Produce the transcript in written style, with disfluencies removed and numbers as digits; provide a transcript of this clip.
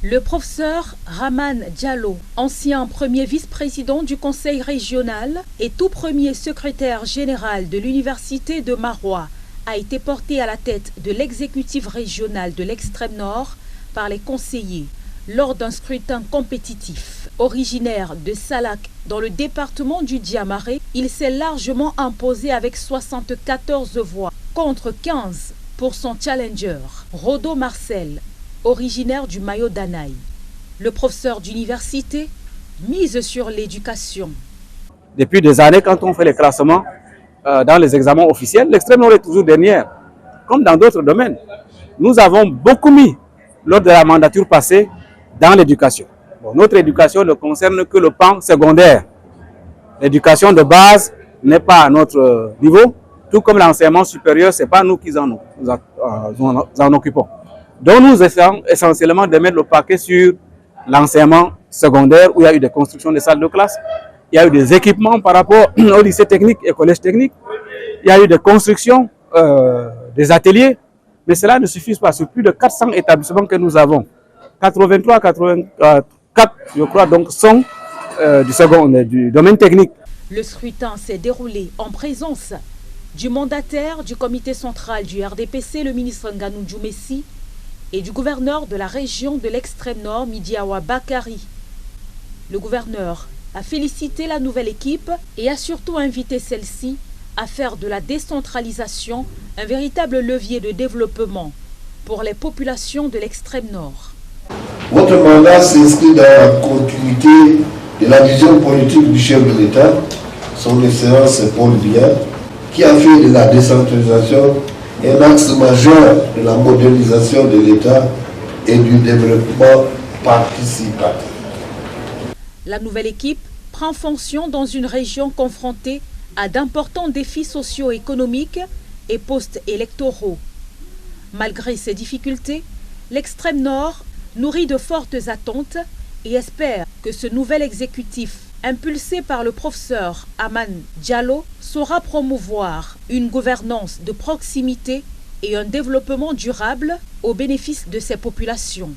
Le professeur Raman Diallo, ancien premier vice-président du conseil régional et tout premier secrétaire général de l'université de Maroua, a été porté à la tête de l'exécutif régional de l'extrême nord par les conseillers lors d'un scrutin compétitif. Originaire de Salak dans le département du Diamaré, il s'est largement imposé avec 74 voix contre 15 pour son challenger, Rodo Marcel, originaire du Mayo d'Anaï. Le professeur d'université mise sur l'éducation. Depuis des années, quand on fait les classements dans les examens officiels, l'extrême nord est toujours dernière, comme dans d'autres domaines. Nous avons beaucoup mis, lors de la mandature passée, dans l'éducation. Bon, notre éducation ne concerne que le pan secondaire. L'éducation de base n'est pas à notre niveau, tout comme l'enseignement supérieur, ce n'est pas nous qui en occupons. Donc nous essayons essentiellement de mettre le paquet sur l'enseignement secondaire où il y a eu des constructions de salles de classe, il y a eu des équipements par rapport au lycée technique et collège technique, il y a eu des constructions, des ateliers, mais cela ne suffit pas. Sur plus de 400 établissements que nous avons, 83, 84, je crois, donc sont du domaine technique. Le scrutin s'est déroulé en présence du mandataire du comité central du RDPC, le ministre Nganou Djoumessi, et du gouverneur de la région de l'extrême nord, Midiawa Bakari. Le gouverneur a félicité la nouvelle équipe et a surtout invité celle-ci à faire de la décentralisation un véritable levier de développement pour les populations de l'extrême nord. Votre mandat s'inscrit dans la continuité de la vision politique du chef de l'État, son Excellence Paul Biya, qui a fait de la décentralisation un axe majeur de la modernisation de l'État et du développement participatif. La nouvelle équipe prend fonction dans une région confrontée à d'importants défis socio-économiques et post-électoraux. Malgré ces difficultés, l'extrême nord nourrit de fortes attentes et espère que ce nouvel exécutif, impulsé par le professeur Raman Diallo, saura promouvoir une gouvernance de proximité et un développement durable au bénéfice de ses populations.